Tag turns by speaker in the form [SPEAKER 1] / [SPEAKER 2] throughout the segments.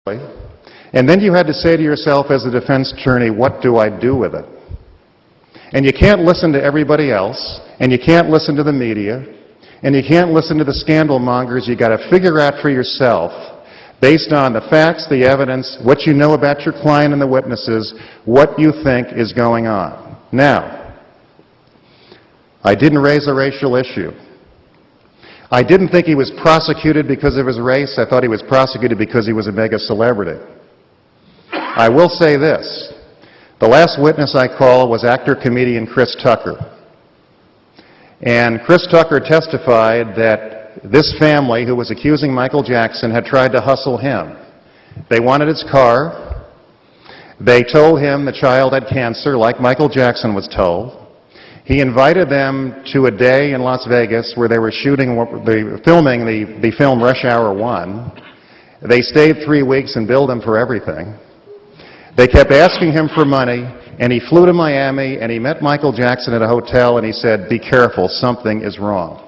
[SPEAKER 1] And then you had to say to yourself as a defense attorney, what do I do with it? And you can't listen to everybody else, and you can't listen to the media, and you can't listen to the scandal mongers. You got to figure out for yourself, based on the facts, the evidence, what you know about your client and the witnesses, what you think is going on. Now, I didn't raise a racial issue. I didn't think he was prosecuted because of his race. I thought he was prosecuted because he was a mega celebrity. I will say this. The last witness I called was actor-comedian Chris Tucker. And Chris Tucker testified that this family who was accusing Michael Jackson had tried to hustle him. They wanted his car. They told him the child had cancer, like Michael Jackson was told. He invited them to a day in Las Vegas where they were filming the film Rush Hour 1. They stayed 3 weeks and billed him for everything. They kept asking him for money, and he flew to Miami, and he met Michael Jackson at a hotel, and he said, "Be careful, something is wrong."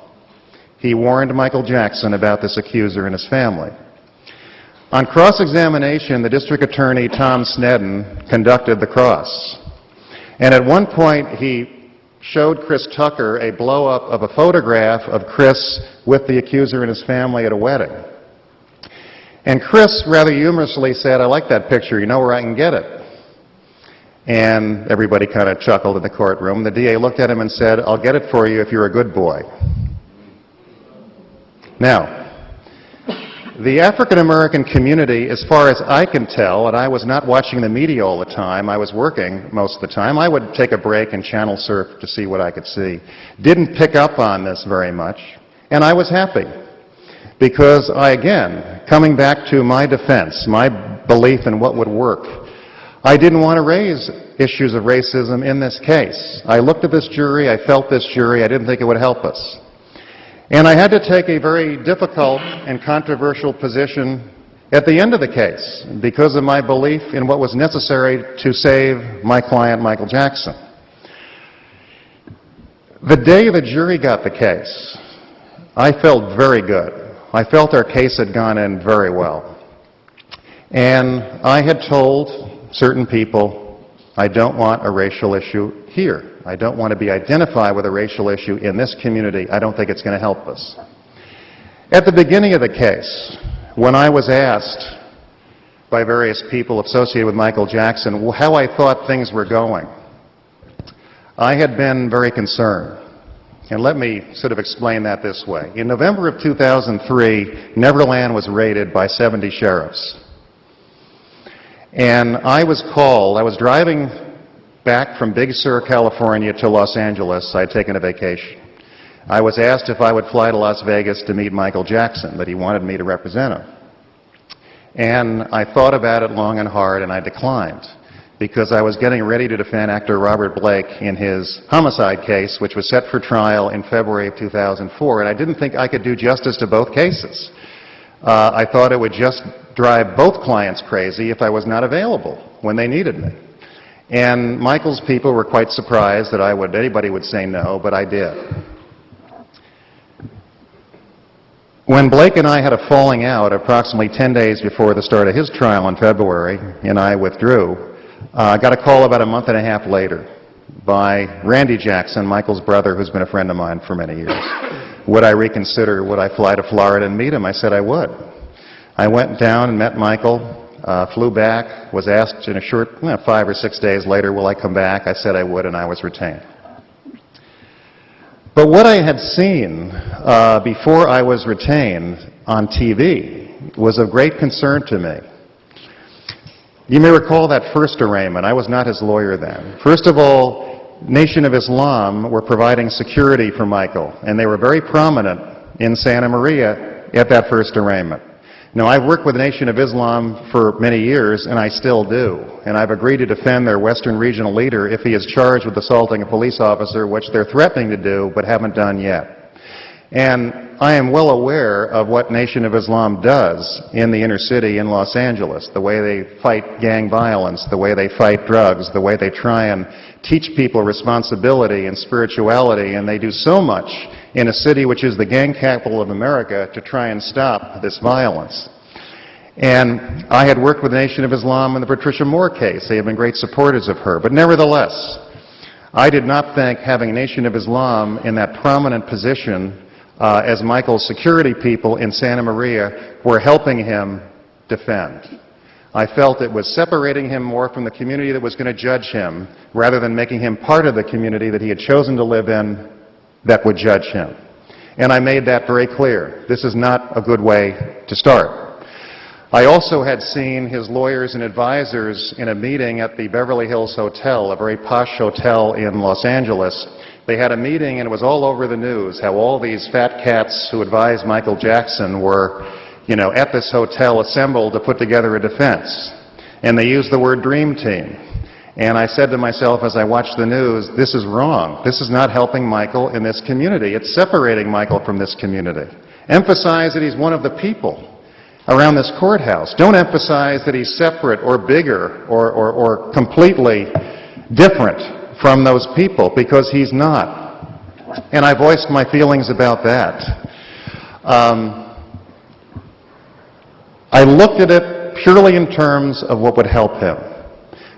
[SPEAKER 1] He warned Michael Jackson about this accuser and his family. On cross-examination, the district attorney, Tom Sneddon, conducted the cross. And at one point, he showed Chris Tucker a blow-up of a photograph of Chris with the accuser and his family at a wedding. And Chris rather humorously said, "I like that picture, you know where I can get it?" And everybody kind of chuckled in the courtroom. The DA looked at him and said, "I'll get it for you if you're a good boy." Now, the African American community, as far as I can tell, and I was not watching the media all the time, I was working most of the time, I would take a break and channel surf to see what I could see, didn't pick up on this very much, and I was happy. Because again, coming back to my defense, my belief in what would work, I didn't want to raise issues of racism in this case. I looked at this jury, I felt this jury, I didn't think it would help us. And I had to take a very difficult and controversial position at the end of the case because of my belief in what was necessary to save my client, Michael Jackson. The day the jury got the case, I felt very good. I felt our case had gone in very well. And I had told certain people, I don't want a racial issue here. I don't want to be identified with a racial issue in this community. I don't think it's going to help us. At the beginning of the case, when I was asked by various people associated with Michael Jackson how I thought things were going, I had been very concerned. And let me sort of explain that this way. In November of 2003, Neverland was raided by 70 sheriffs. And I was called, I was driving back from Big Sur, California to Los Angeles. I had taken a vacation. I was asked if I would fly to Las Vegas to meet Michael Jackson, that he wanted me to represent him. And I thought about it long and hard, and I declined, because I was getting ready to defend actor Robert Blake in his homicide case, which was set for trial in February of 2004, and I didn't think I could do justice to both cases. I thought it would just drive both clients crazy if I was not available when they needed me. And Michael's people were quite surprised that anybody would say no, but I did. When Blake and I had a falling out approximately 10 days before the start of his trial in February, and I withdrew, I got a call about a month and a half later by Randy Jackson, Michael's brother, who's been a friend of mine for many years. Would I reconsider, would I fly to Florida and meet him? I said I would. I went down and met Michael. Flew back, was asked in a short 5 or 6 days later, will I come back? I said I would, and I was retained. But what I had seen before I was retained on TV was of great concern to me. You may recall that first arraignment. I was not his lawyer then. First of all, Nation of Islam were providing security for Michael, and they were very prominent in Santa Maria at that first arraignment. Now, I've worked with Nation of Islam for many years, and I still do. And I've agreed to defend their Western regional leader if he is charged with assaulting a police officer, which they're threatening to do, but haven't done yet. And I am well aware of what Nation of Islam does in the inner city in Los Angeles, the way they fight gang violence, the way they fight drugs, the way they try and teach people responsibility and spirituality, and they do so much in a city which is the gang capital of America to try and stop this violence. And I had worked with the Nation of Islam in the Patricia Moore case. They have been great supporters of her. But nevertheless, I did not think having Nation of Islam in that prominent position as Michael's security people in Santa Maria were helping him defend. I felt it was separating him more from the community that was going to judge him rather than making him part of the community that he had chosen to live in that would judge him. And I made that very clear. This is not a good way to start. I also had seen his lawyers and advisors in a meeting at the Beverly Hills Hotel, a very posh hotel in Los Angeles. They had a meeting and it was all over the news how all these fat cats who advised Michael Jackson were, at this hotel assembled to put together a defense. And they used the word dream team. And I said to myself as I watched the news, this is wrong. This is not helping Michael in this community. It's separating Michael from this community. Emphasize that he's one of the people around this courthouse. Don't emphasize that he's separate or bigger or completely different from those people, because he's not. And I voiced my feelings about that. I looked at it purely in terms of what would help him,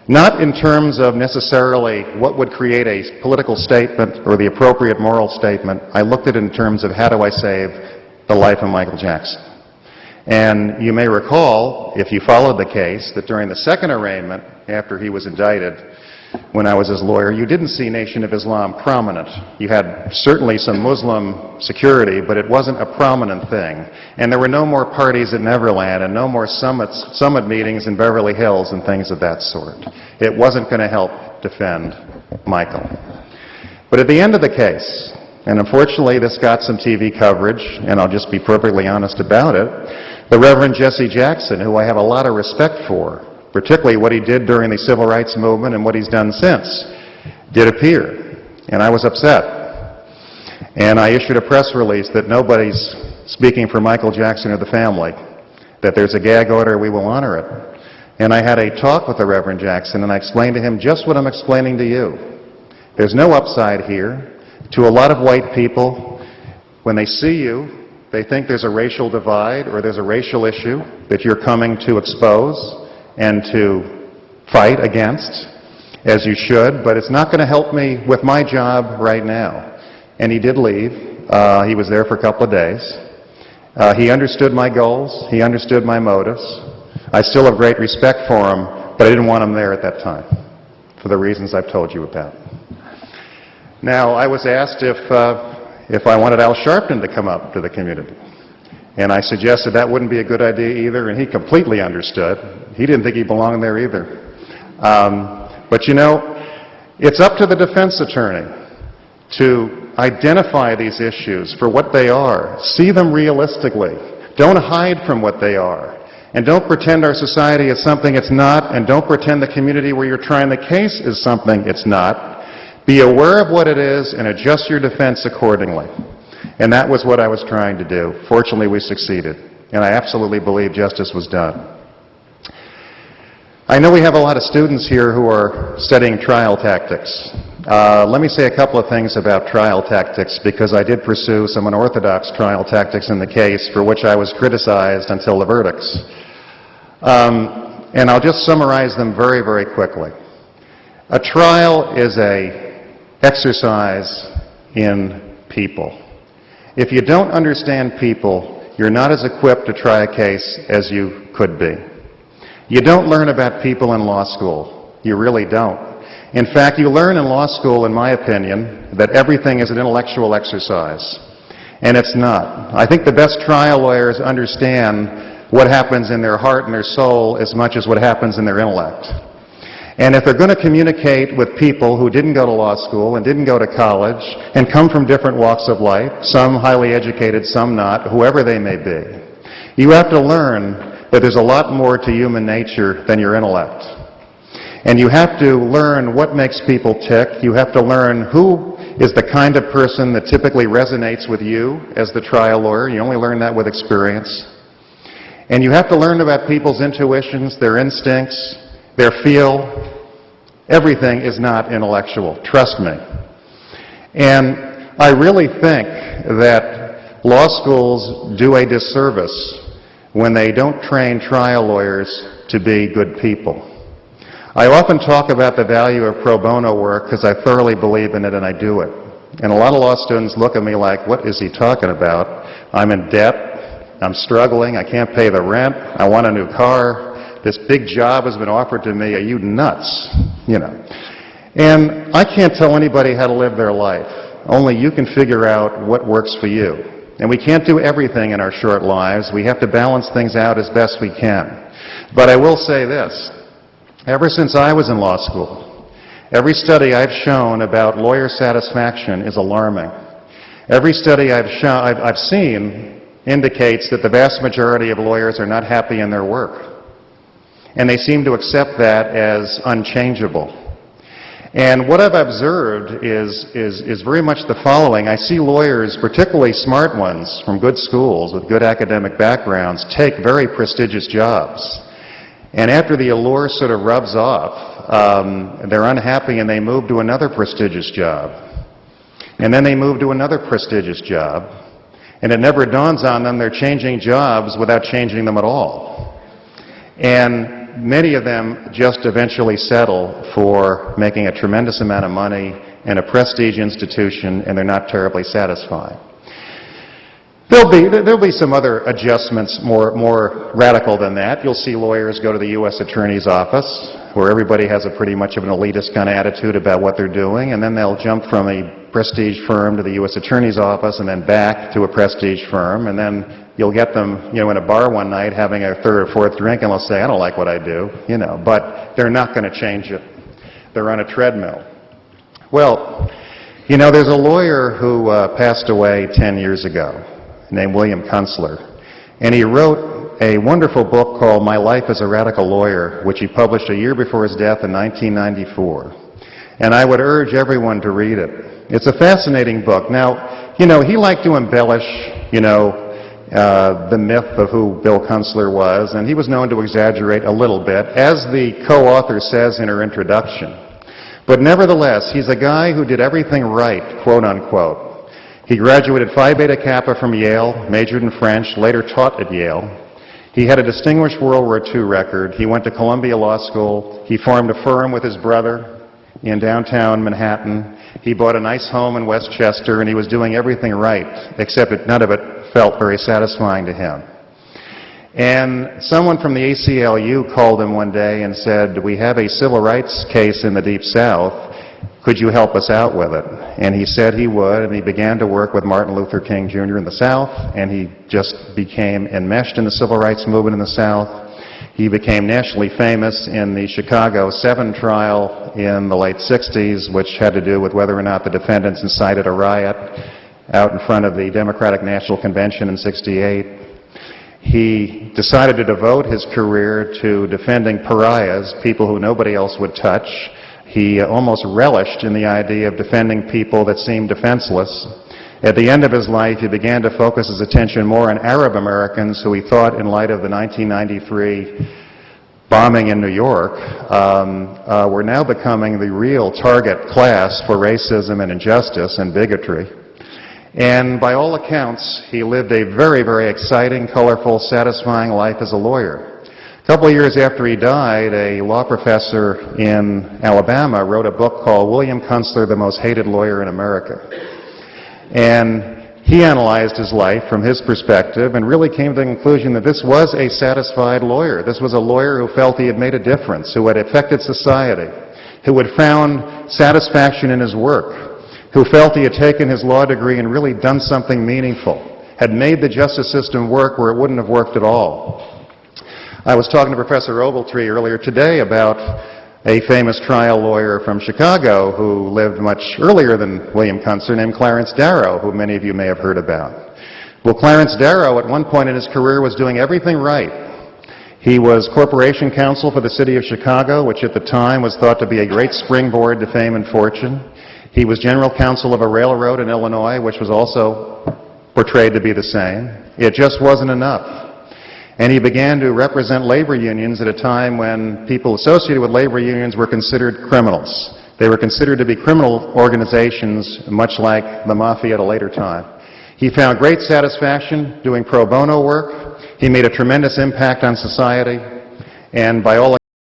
[SPEAKER 1] not in terms of necessarily what would create a political statement or the appropriate moral statement. I looked at it in terms of how do I save the life of Michael Jackson. And you may recall, if you followed the case, that during the second arraignment, after he was indicted, when I was his lawyer, you didn't see Nation of Islam prominent. You had certainly some Muslim security, but it wasn't a prominent thing. And there were no more parties at Neverland and no more summit meetings in Beverly Hills and things of that sort. It wasn't going to help defend Michael. But at the end of the case, and unfortunately this got some TV coverage, and I'll just be perfectly honest about it, the Reverend Jesse Jackson, who I have a lot of respect for, particularly what he did during the Civil Rights Movement and what he's done since, did appear. And I was upset. And I issued a press release that nobody's speaking for Michael Jackson or the family, that there's a gag order, we will honor it. And I had a talk with the Reverend Jackson, and I explained to him just what I'm explaining to you. There's no upside here. To a lot of white people, when they see you, they think there's a racial divide or there's a racial issue that you're coming to expose and to fight against, as you should, but it's not going to help me with my job right now. And he did leave. He was there for a couple of days. He understood my goals. He understood my motives. I still have great respect for him, but I didn't want him there at that time for the reasons I've told you about. Now, I was asked if I wanted Al Sharpton to come up to the community. And I suggested that wouldn't be a good idea either, and he completely understood. He didn't think he belonged there either. But it's up to the defense attorney to identify these issues for what they are. See them realistically. Don't hide from what they are. And don't pretend our society is something it's not, and don't pretend the community where you're trying the case is something it's not. Be aware of what it is and adjust your defense accordingly. And that was what I was trying to do. Fortunately, we succeeded. And I absolutely believe justice was done. I know we have a lot of students here who are studying trial tactics. Let me say a couple of things about trial tactics, because I did pursue some unorthodox trial tactics in the case for which I was criticized until the verdicts. And I'll just summarize them very, very quickly. A trial is an exercise in people. If you don't understand people, you're not as equipped to try a case as you could be. You don't learn about people in law school. You really don't. In fact, you learn in law school, in my opinion, that everything is an intellectual exercise. And it's not. I think the best trial lawyers understand what happens in their heart and their soul as much as what happens in their intellect. And if they're going to communicate with people who didn't go to law school and didn't go to college and come from different walks of life, some highly educated, some not, whoever they may be, you have to learn that there's a lot more to human nature than your intellect. And you have to learn what makes people tick. You have to learn who is the kind of person that typically resonates with you as the trial lawyer. You only learn that with experience. And you have to learn about people's intuitions, their instincts, their feel. Everything is not intellectual, trust me. And I really think that law schools do a disservice when they don't train trial lawyers to be good people. I often talk about the value of pro bono work because I thoroughly believe in it and I do it. And a lot of law students look at me like, what is he talking about? I'm in debt, I'm struggling, I can't pay the rent, I want a new car, this big job has been offered to me, are you nuts? You know. And I can't tell anybody how to live their life. Only you can figure out what works for you. And we can't do everything in our short lives. We have to balance things out as best we can. But I will say this. Ever since I was in law school, every study I've shown about lawyer satisfaction is alarming. Every study I've seen indicates that the vast majority of lawyers are not happy in their work. And they seem to accept that as unchangeable. And what I've observed is very much the following. I see lawyers, particularly smart ones from good schools with good academic backgrounds, take very prestigious jobs. And after the allure sort of rubs off, they're unhappy and they move to another prestigious job. And then they move to another prestigious job. And it never dawns on them they're changing jobs without changing them at all. And many of them just eventually settle for making a tremendous amount of money in a prestige institution, and they're not terribly satisfied. There'll be some other adjustments more radical than that. You'll see lawyers go to the U.S. Attorney's Office, where everybody has a pretty much of an elitist kind of attitude about what they're doing, and then they'll jump from a prestige firm to the U.S. Attorney's Office, and then back to a prestige firm, and then you'll get them, in a bar one night having a third or fourth drink, and they'll say, I don't like what I do, but they're not going to change it. They're on a treadmill. Well, there's a lawyer who passed away 10 years ago named William Kunstler, and he wrote a wonderful book called My Life as a Radical Lawyer, which he published a year before his death in 1994. And I would urge everyone to read it. It's a fascinating book. Now, he liked to embellish, the myth of who Bill Kunstler was, and he was known to exaggerate a little bit, as the co-author says in her introduction. But nevertheless, he's a guy who did everything right, quote unquote. He graduated Phi Beta Kappa from Yale, majored in French, later taught at Yale. He had a distinguished World War II record. He went to Columbia Law School. He formed a firm with his brother in downtown Manhattan. He bought a nice home in Westchester, and he was doing everything right, except that none of it felt very satisfying to him. And someone from the ACLU called him one day and said, we have a civil rights case in the Deep South. Could you help us out with it? And he said he would, and he began to work with Martin Luther King Jr. in the South, and he just became enmeshed in the civil rights movement in the South. He became nationally famous in the Chicago 7 trial in the late 60s, which had to do with whether or not the defendants incited a riot out in front of the Democratic National Convention in '68. He decided to devote his career to defending pariahs, people who nobody else would touch. He almost relished in the idea of defending people that seemed defenseless. At the end of his life, he began to focus his attention more on Arab Americans, who he thought, in light of the 1993 bombing in New York, were now becoming the real target class for racism and injustice and bigotry. And by all accounts, he lived a very, very exciting, colorful, satisfying life as a lawyer. A couple of years after he died, a law professor in Alabama wrote a book called William Kunstler, the Most Hated Lawyer in America. And he analyzed his life from his perspective and really came to the conclusion that this was a satisfied lawyer. This was a lawyer who felt he had made a difference, who had affected society, who had found satisfaction in his work, who felt he had taken his law degree and really done something meaningful, had made the justice system work where it wouldn't have worked at all. I was talking to Professor Ogletree earlier today about a famous trial lawyer from Chicago who lived much earlier than William Kunstler, named Clarence Darrow, who many of you may have heard about. Well, Clarence Darrow, at one point in his career, was doing everything right. He was corporation counsel for the city of Chicago, which at the time was thought to be a great springboard to fame and fortune. He was general counsel of a railroad in Illinois, which was also portrayed to be the same. It just wasn't enough. And he began to represent labor unions at a time when people associated with labor unions were considered criminals. They were considered to be criminal organizations, much like the mafia at a later time. He found great satisfaction doing pro bono work. He made a tremendous impact on society. And by all